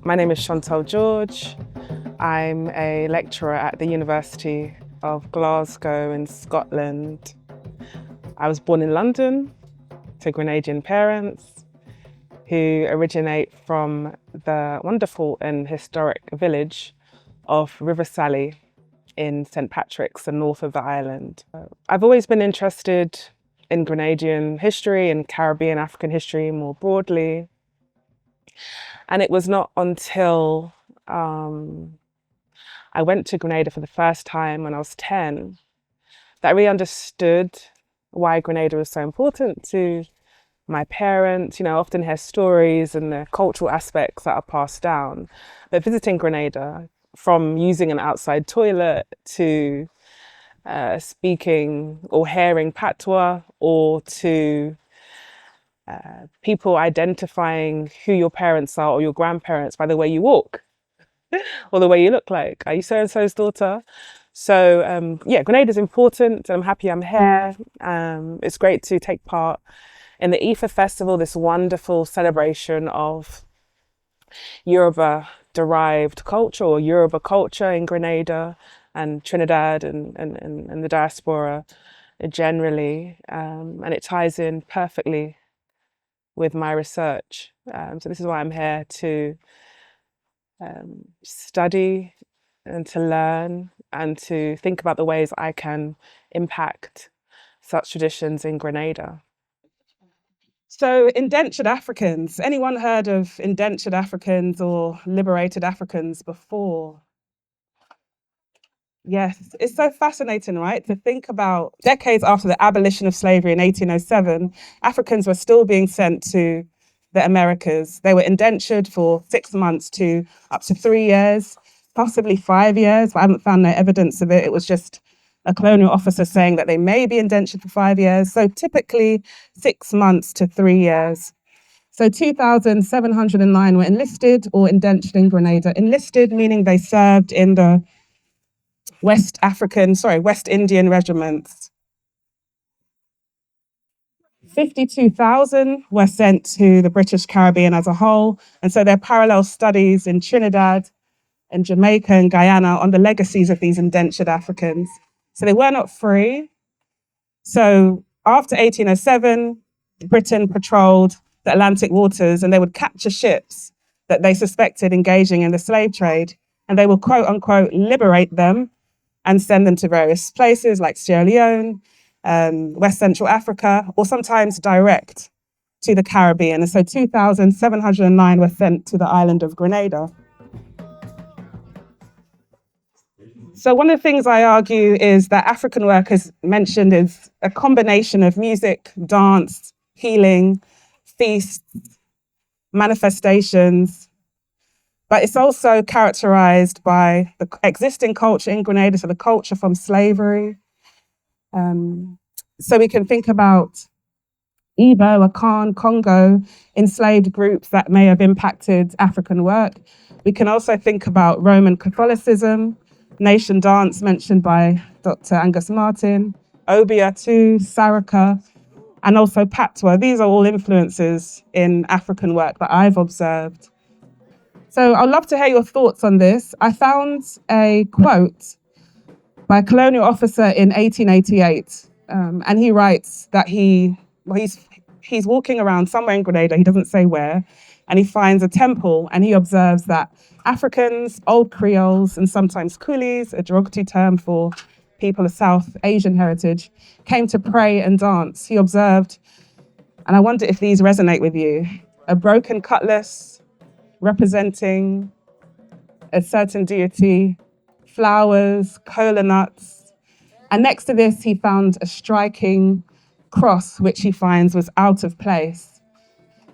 My name is Chantal George. I'm a lecturer at the University of Glasgow in Scotland. I was born in London to Grenadian parents who originate from the wonderful and historic village of Riversally in St Patrick's, the north of the island. I've always been interested in Grenadian history and Caribbean African history more broadly. And it was not until I went to Grenada for the first time when I was 10 that I really understood why Grenada was so important to my parents. You know, I often hear stories and the cultural aspects that are passed down. But visiting Grenada, from using an outside toilet to speaking or hearing patois, or to people identifying who your parents are or your grandparents by the way you walk or the way you look like. Are you so-and-so's daughter? So yeah, Grenada is important. I'm happy I'm here. It's great to take part in the IFA Festival, this wonderful celebration of Yoruba derived culture or Yoruba culture in Grenada and Trinidad and the diaspora generally. And it ties in perfectly with my research. So this is why I'm here to study and to learn and to think about the ways I can impact such traditions in Grenada. So indentured Africans, anyone heard of indentured Africans or liberated Africans before? Yes, it's so fascinating, right? To think about decades after the abolition of slavery in 1807, Africans were still being sent to the Americas. They were indentured for 6 months to up to 3 years, possibly 5 years, but I haven't found no evidence of it. It was just a colonial officer saying that they may be indentured for 5 years. So typically 6 months to 3 years. So 2,709 were enlisted or indentured in Grenada. Enlisted meaning they served in the West Indian regiments. 52,000 were sent to the British Caribbean as a whole. And so there are parallel studies in Trinidad and Jamaica and Guyana on the legacies of these indentured Africans. So they were not free. So after 1807, Britain patrolled the Atlantic waters and they would capture ships that they suspected engaging in the slave trade. And they would, quote unquote, liberate them and send them to various places like Sierra Leone, West Central Africa, or sometimes direct to the Caribbean. And so 2,709 were sent to the island of Grenada. So one of the things I argue is that African work, as mentioned, is a combination of music, dance, healing, feasts, manifestations, but it's also characterized by the existing culture in Grenada, so the culture from slavery. So we can think about Igbo, Akan, Congo, enslaved groups that may have impacted African work. We can also think about Roman Catholicism, nation dance mentioned by Dr. Angus Martin, Obia too, Saraka, and also Patois. These are all influences in African work that I've observed. So I'd love to hear your thoughts on this. I found a quote by a colonial officer in 1888, and he writes that he's walking around somewhere in Grenada, he doesn't say where, and he finds a temple and he observes that Africans, old Creoles, and sometimes coolies, a derogatory term for people of South Asian heritage, came to pray and dance. He observed, and I wonder if these resonate with you, a broken cutlass representing a certain deity, flowers, cola nuts. And next to this, he found a striking cross, which he finds was out of place.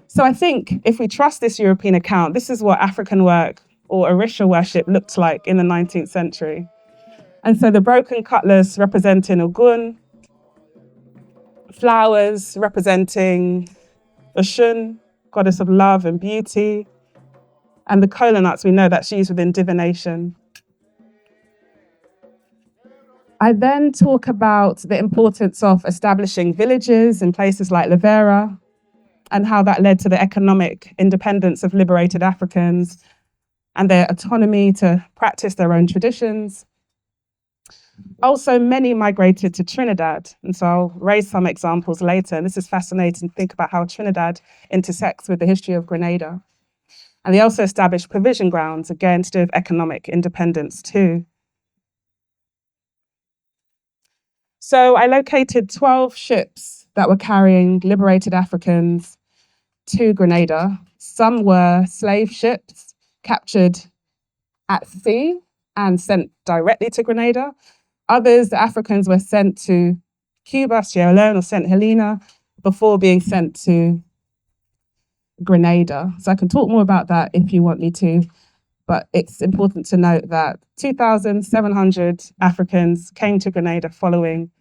So I think if we trust this European account, this is what African work or Orisa worship looked like in the 19th century. And so the broken cutlass representing Ogun, flowers representing Oshun, goddess of love and beauty, and the cola nuts, we know that's used within divination. I then talk about the importance of establishing villages in places like Livera and how that led to the economic independence of liberated Africans, and their autonomy to practice their own traditions. Also, many migrated to Trinidad, and so I'll raise some examples later. And this is fascinating to think about how Trinidad intersects with the history of Grenada. And they also established provision grounds, again, to do with economic independence too. So I located 12 ships that were carrying liberated Africans to Grenada. Some were slave ships captured at sea and sent directly to Grenada. Others, the Africans, were sent to Cuba, Sierra Leone, or St. Helena before being sent to Grenada. So I can talk more about that if you want me to, but it's important to note that 2,700 Africans came to Grenada following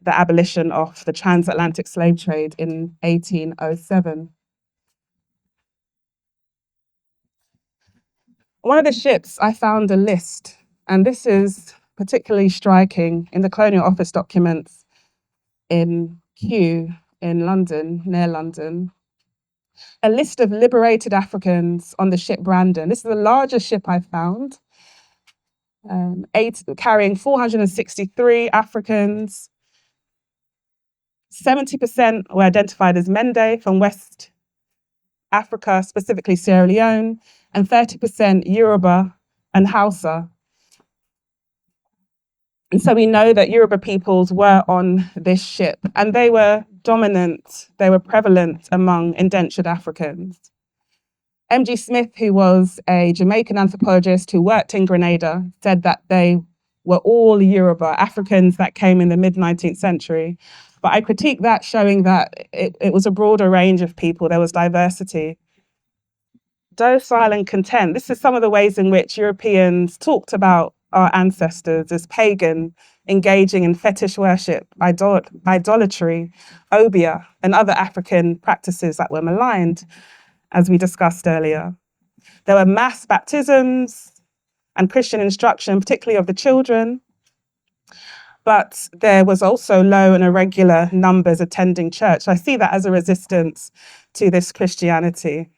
the abolition of the transatlantic slave trade in 1807. One of the ships, I found a list, and this is particularly striking in the Colonial Office documents in Kew in London, near London. A list of liberated Africans on the ship Brandon. This is the largest ship I found, carrying 463 Africans. 70% were identified as Mende from West Africa, specifically Sierra Leone, and 30% Yoruba and Hausa. And so we know that Yoruba peoples were on this ship, and they were dominant, they were prevalent among indentured Africans. M.G. Smith, who was a Jamaican anthropologist who worked in Grenada, said that they were all Yoruba Africans that came in the mid-19th century. But I critique that, showing that it was a broader range of people, there was diversity. Docile and content. This is some of the ways in which Europeans talked about our ancestors as pagan, engaging in fetish worship, idolatry, obeah, and other African practices that were maligned, as we discussed earlier. There were mass baptisms and Christian instruction, particularly of the children, but there was also low and irregular numbers attending church. I see that as a resistance to this Christianity.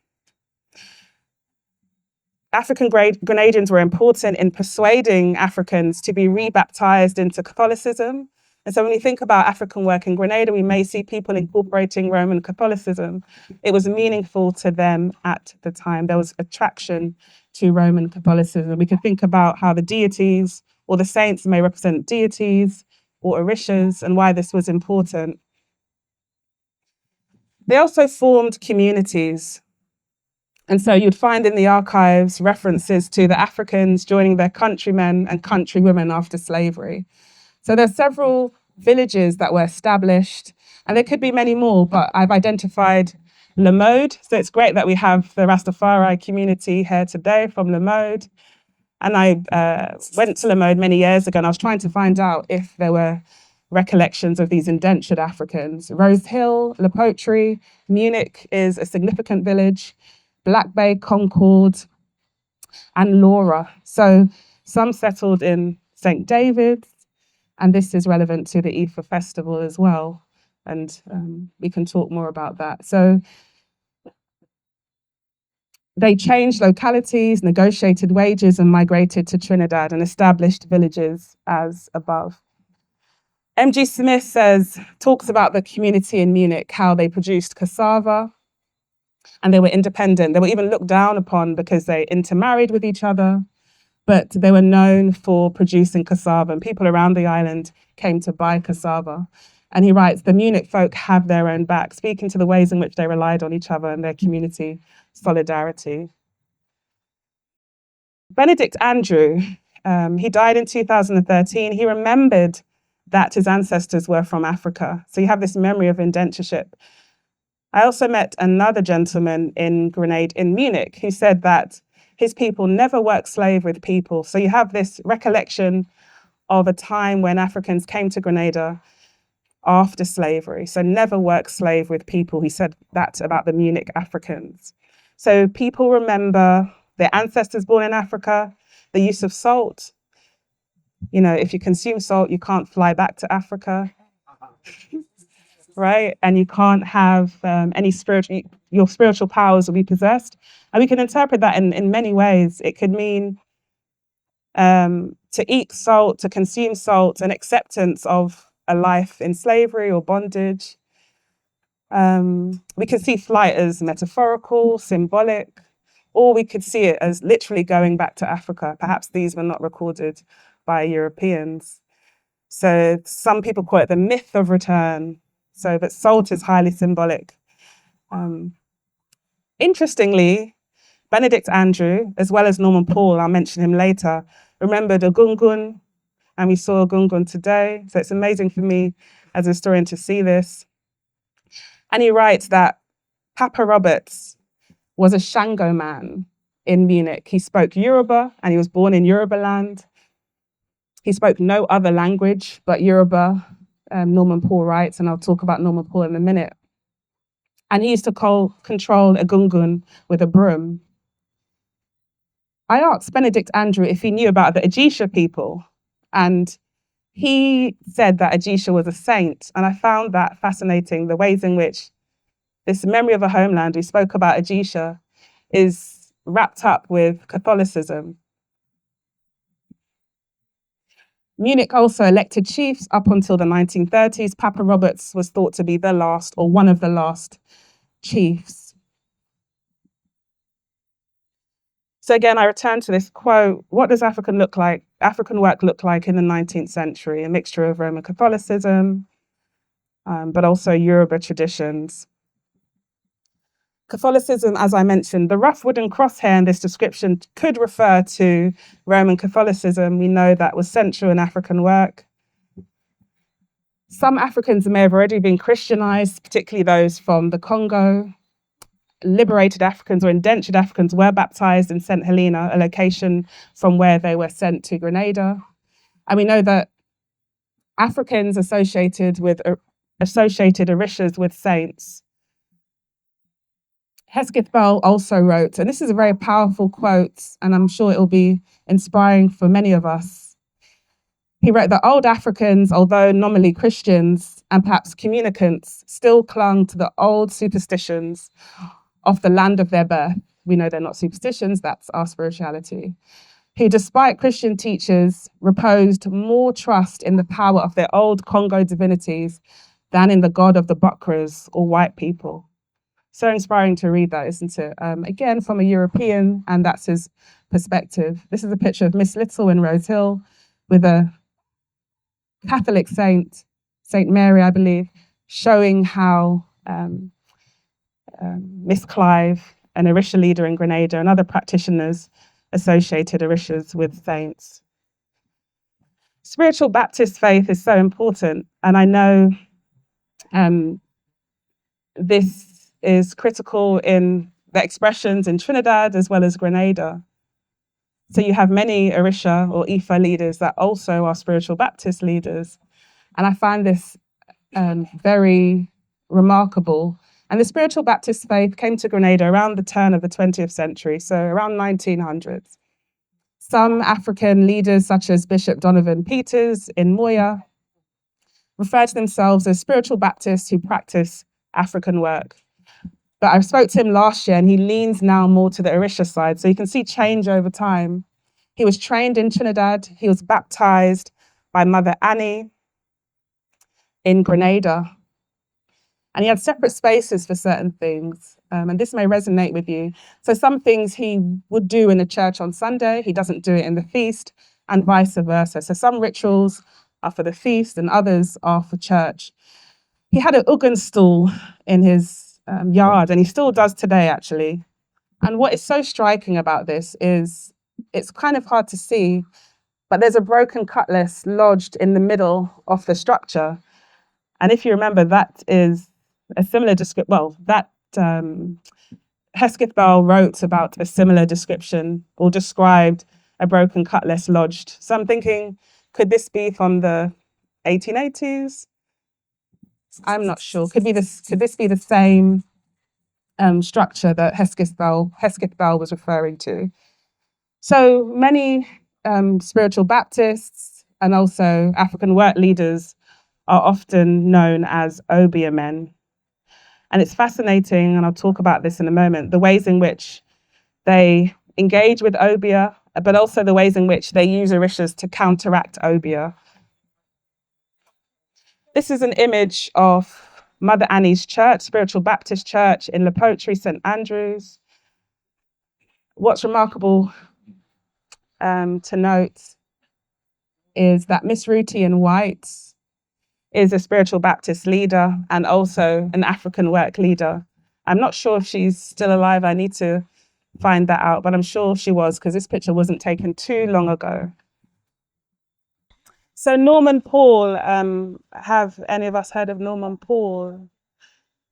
African Grenadians were important in persuading Africans to be rebaptized into Catholicism. And so when we think about African work in Grenada, we may see people incorporating Roman Catholicism. It was meaningful to them at the time. There was attraction to Roman Catholicism. We can think about how the deities or the saints may represent deities or orishas and why this was important. They also formed communities. And so you'd find in the archives references to the Africans joining their countrymen and countrywomen after slavery. So there's several villages that were established, and there could be many more, but I've identified Le Mode. So it's great that we have the Rastafari community here today from Le Mode. And I went to Le Mode many years ago, and I was trying to find out if there were recollections of these indentured Africans. Rose Hill, La Poterie, Munich is a significant village, Black Bay, Concord, and Laura. So some settled in St. David's, and this is relevant to the Ifa festival as well. And we can talk more about that. So they changed localities, negotiated wages, and migrated to Trinidad and established villages as above. M.G. Smith talks about the community in Munich, how they produced cassava, and they were independent. They were even looked down upon because they intermarried with each other, but they were known for producing cassava, and people around the island came to buy cassava. And he writes, the Munich folk have their own back, speaking to the ways in which they relied on each other and their community solidarity. Benedict Andrew, he died in 2013. He remembered that his ancestors were from Africa. So you have this memory of indentureship. I also met another gentleman in Grenada, in Munich, who said that his people never worked slave with people. So you have this recollection of a time when Africans came to Grenada after slavery. So never worked slave with people. He said that about the Munich Africans. So people remember their ancestors born in Africa, the use of salt. You know, if you consume salt, you can't fly back to Africa. Right? And you can't have any spiritual, your spiritual powers will be possessed. And we can interpret that in many ways. It could mean to eat salt, to consume salt, an acceptance of a life in slavery or bondage. We can see flight as metaphorical, symbolic, or we could see it as literally going back to Africa. Perhaps these were not recorded by Europeans. So some people call it the myth of return. So, but salt is highly symbolic. Interestingly, Benedict Andrew, as well as Norman Paul, I'll mention him later, remembered a gungun, and we saw a gungun today. So it's amazing for me as a historian to see this. And he writes that Papa Roberts was a Shango man in Munich. He spoke Yoruba, and he was born in Yoruba land. He spoke no other language but Yoruba, Norman Paul writes, and I'll talk about Norman Paul in a minute. And he used to control a gungun with a broom. I asked Benedict Andrew if he knew about the Ajisha people, and he said that Ajisha was a saint. And I found that fascinating, the ways in which this memory of a homeland, we spoke about Ajisha, is wrapped up with Catholicism. Munich also elected chiefs up until the 1930s. Papa Roberts was thought to be the last, or one of the last chiefs. So again, I return to this quote: what does African work look like in the 19th century? A mixture of Roman Catholicism, but also Yoruba traditions. Catholicism, as I mentioned, the rough wooden crosshair in this description could refer to Roman Catholicism. We know that was central in African work. Some Africans may have already been Christianized, particularly those from the Congo. Liberated Africans or indentured Africans were baptized in St. Helena, a location from where they were sent to Grenada. And we know that Africans associated Orishas with saints. Hesketh Bell also wrote, and this is a very powerful quote, and I'm sure it will be inspiring for many of us. He wrote that old Africans, although nominally Christians and perhaps communicants, still clung to the old superstitions of the land of their birth. We know they're not superstitions, that's our spirituality. Who, despite Christian teachers, reposed more trust in the power of their old Congo divinities than in the God of the Bokras or white people. So inspiring to read that, isn't it? Again, from a European, and that's his perspective. This is a picture of Miss Little in Rose Hill with a Catholic saint, Saint Mary, I believe, showing how Miss Clive, an Orisha leader in Grenada, and other practitioners associated Orishas with saints. Spiritual Baptist faith is so important, and I know this is critical in the expressions in Trinidad as well as Grenada. So you have many Orisha or Ifa leaders that also are spiritual Baptist leaders, and I find this very remarkable. And the spiritual Baptist faith came to Grenada around the turn of the 20th century, so around 1900s. Some African leaders, such as Bishop Donovan Peters in Moya, refer to themselves as spiritual Baptists who practice African work. But I spoke to him last year, and he leans now more to the Orisha side, so you can see change over time. He was trained in Trinidad. He was baptized by Mother Annie in Grenada. And he had separate spaces for certain things. And this may resonate with you. So some things he would do in the church on Sunday, he doesn't do it in the feast, and vice versa. So some rituals are for the feast and others are for church. He had an ugun stool in his yard, and he still does today, actually. And what is so striking about this is it's kind of hard to see, but there's a broken cutlass lodged in the middle of the structure. And if you remember, that is a similar description. Well, that Hesketh Bell wrote about a similar description or described a broken cutlass lodged. So I'm thinking, could this be from the 1880s? I'm not sure. Could this be the same structure that Hesketh Bell was referring to? So many spiritual Baptists and also African work leaders are often known as Obia men. And it's fascinating, and I'll talk about this in a moment, the ways in which they engage with obeah, but also the ways in which they use orishas to counteract obeah. This is an image of Mother Annie's church, Spiritual Baptist Church in La Poterie, St. Andrews. What's remarkable to note is that Miss Ruti in white is a Spiritual Baptist leader and also an African work leader. I'm not sure if she's still alive. I need to find that out, but I'm sure she was, because this picture wasn't taken too long ago. So Norman Paul, have any of us heard of Norman Paul?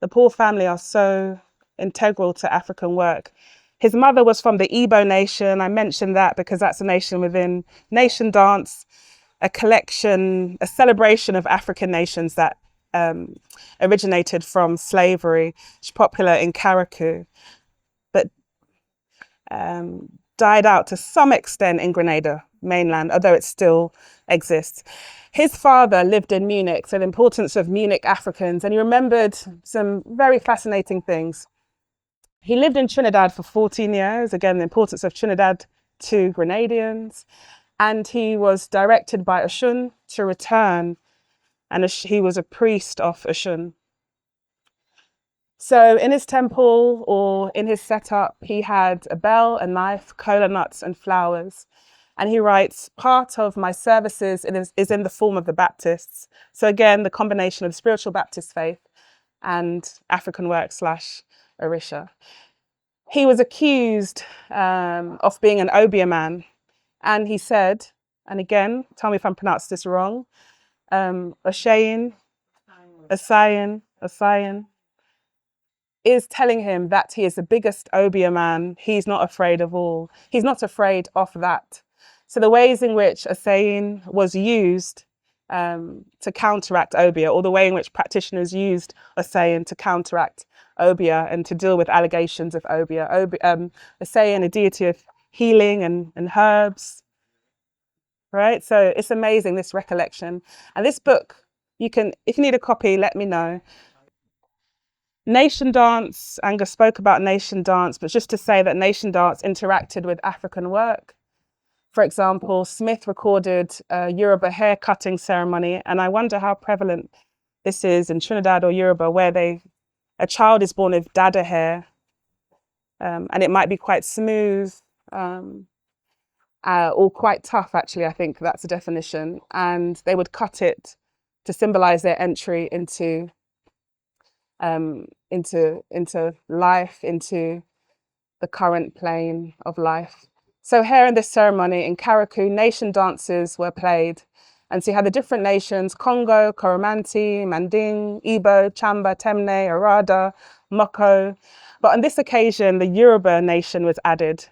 The Paul family are so integral to African work. His mother was from the Igbo nation. I mentioned that because that's a nation within nation dance, a collection, a celebration of African nations that originated from slavery. It's popular in Karakou, but died out to some extent in Grenada mainland, although it still exists. His father lived in Munich, so the importance of Munich Africans, and he remembered some very fascinating things. He lived in Trinidad for 14 years, again, the importance of Trinidad to Grenadians, and he was directed by Oshun to return, and he was a priest of Oshun. So in his temple or in his setup, he had a bell, a knife, cola nuts, and flowers. And he writes, part of my services is in the form of the Baptists. So again, the combination of spiritual Baptist faith and African work / Orisa. He was accused of being an obeah man. And he said, and again, tell me if I'm pronounced this wrong, Osayin, is telling him that he is the biggest obeah man. He's not afraid of all. He's not afraid of that. So the ways in which Osayin was used to counteract obeah, or the way in which practitioners used Osayin to counteract obeah and to deal with allegations of obeah. Osayin, a deity of healing and herbs, right? So it's amazing, this recollection. And this book, you can, if you need a copy, let me know. Nation dance, Angus spoke about nation dance, but just to say that nation dance interacted with African work. For example, Smith recorded a Yoruba hair cutting ceremony, and I wonder how prevalent this is in Trinidad or Yoruba, where a child is born with dada hair, and it might be quite smooth or quite tough, actually, I think that's a definition, and they would cut it to symbolize their entry into life, into the current plane of life. So here in this ceremony in Karakou, nation dances were played. And so you had the different nations, Congo, Koromanti, Manding, Igbo, Chamba, Temne, Arada, Moko. But on this occasion, the Yoruba nation was added.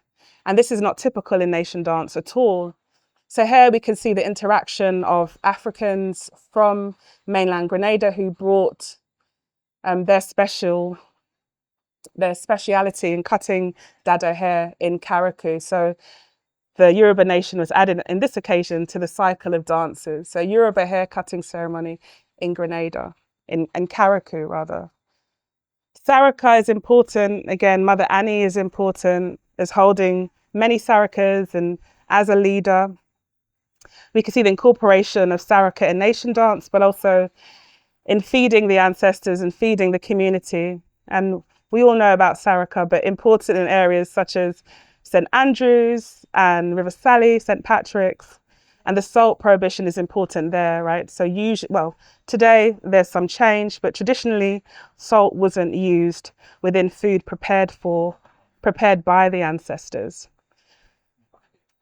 And this is not typical in nation dance at all. So here we can see the interaction of Africans from mainland Grenada who brought their speciality in cutting dada hair in Karakou. So the Yoruba nation was added in this occasion to the cycle of dances. So Yoruba hair cutting ceremony in Grenada, in Karakou rather. Saraka is important. Again, Mother Annie is important as holding many sarakas and as a leader. We can see the incorporation of saraka in nation dance, but also in feeding the ancestors and feeding the community. And we all know about saraka, but important in areas such as St. Andrews and River Sally, St. Patrick's, and the salt prohibition is important there, right? So usually, well, today there's some change, but traditionally salt wasn't used within food prepared by the ancestors.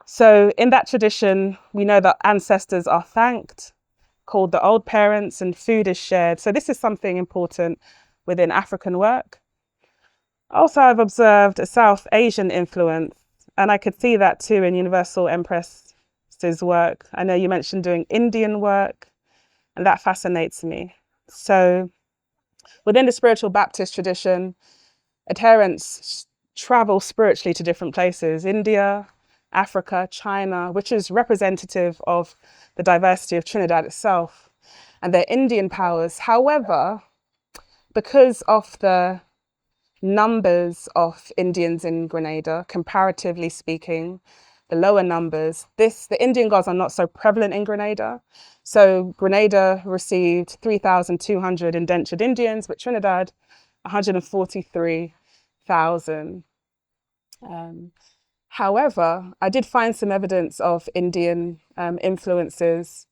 So in that tradition, we know that ancestors are thanked, called the old parents, and food is shared. So this is something important within African work. Also, I've observed a South Asian influence, and I could see that too in Universal Empress's work. I know you mentioned doing Indian work, and that fascinates me. So within the spiritual Baptist tradition, adherents travel spiritually to different places, India, Africa, China, which is representative of the diversity of Trinidad itself and their Indian powers. However, because of the numbers of Indians in Grenada, comparatively speaking, the lower numbers, the Indian gods are not so prevalent in Grenada. So Grenada received 3,200 indentured Indians, but Trinidad, 143,000. However, I did find some evidence of Indian influences.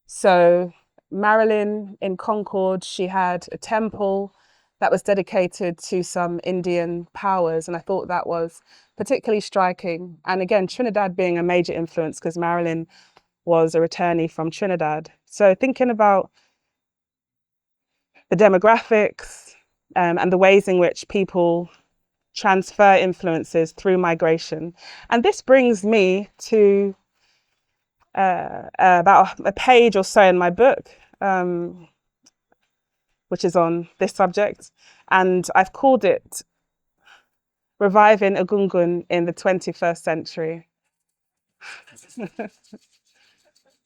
So Marilyn in Concord, she had a temple that was dedicated to some Indian powers. And I thought that was particularly striking. And again, Trinidad being a major influence because Marilyn was a returnee from Trinidad. So thinking about the demographics and the ways in which people transfer influences through migration. And this brings me to about a page or so in my book, which is on this subject. And I've called it Reviving Egungun in the 21st Century.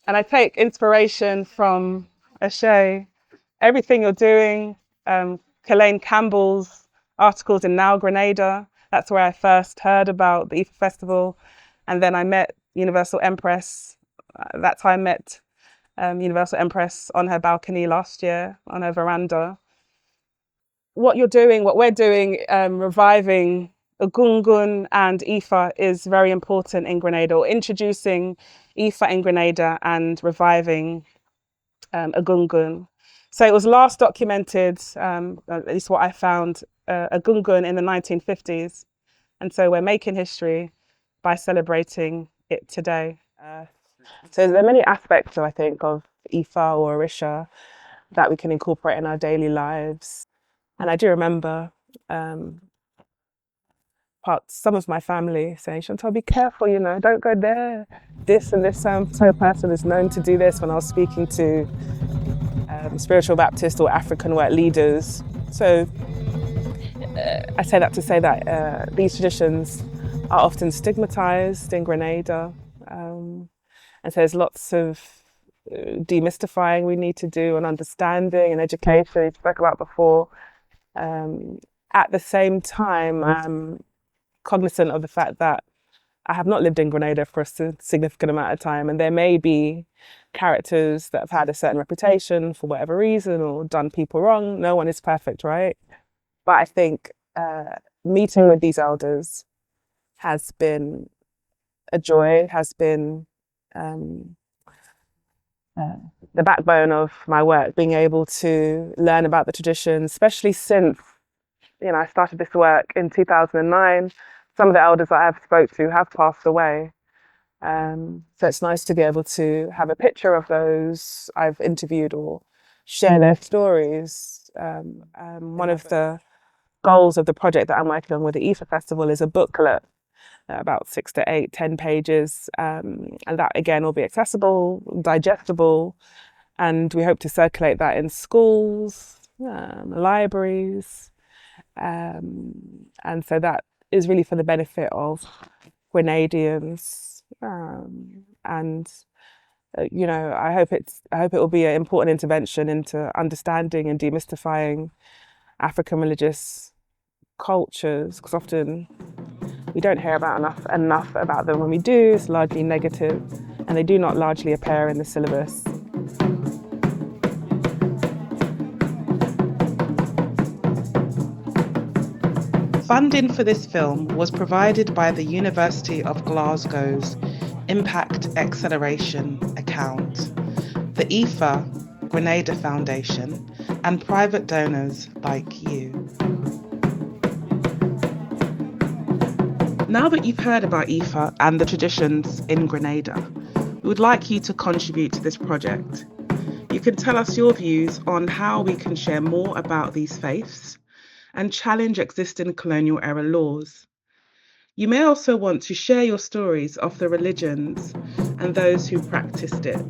And I take inspiration from Ashay, everything you're doing, Kelaine Campbell's articles in Now Grenada. That's where I first heard about the IFA Festival. And then I met Universal Empress. That's how I met Universal Empress on her balcony last year, on her veranda. What you're doing, what we're doing, reviving Egungun and IFA is very important in Grenada, or introducing IFA in Grenada and reviving Egungun. So it was last documented, at least what I found, Egungun in the 1950s. And so we're making history by celebrating it today. So there are many aspects, I think, of IFA or Orisa that we can incorporate in our daily lives. And I do remember some of my family saying, Chantal, be careful, don't go there. This and this so person is known to do this, when I was speaking to spiritual Baptist or African work leaders. So I say that to say that these traditions are often stigmatized in Grenada. And so there's lots of demystifying we need to do, and understanding and education we spoke about before. At the same time, I'm cognizant of the fact that I have not lived in Grenada for a significant amount of time, and there may be characters that have had a certain reputation for whatever reason or done people wrong. No one is perfect, right? But I think meeting with these elders has been a joy, has been the backbone of my work, being able to learn about the traditions, especially since I started this work in 2009. Some of the elders that I have spoke to have passed away. So it's nice to be able to have a picture of those I've interviewed or share their stories. One of the goals of the project that I'm working on with the IFA Festival is a booklet, about 6 to 8, 10 pages. And that again will be accessible, digestible. And we hope to circulate that in schools, libraries. And so that is really for the benefit of Grenadians. I hope it will be an important intervention into understanding and demystifying African religious cultures, because often we don't hear about enough about them. When we do, it's largely negative, and they do not largely appear in the syllabus. Funding for this film was provided by the University of Glasgow's Impact Acceleration account, the IFA Grenada Foundation, and private donors like you. Now that you've heard about IFA and the traditions in Grenada, we would like you to contribute to this project. You can tell us your views on how we can share more about these faiths and challenge existing colonial era laws. You may also want to share your stories of the religions and those who practiced it.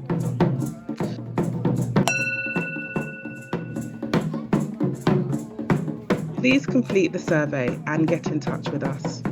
Please complete the survey and get in touch with us.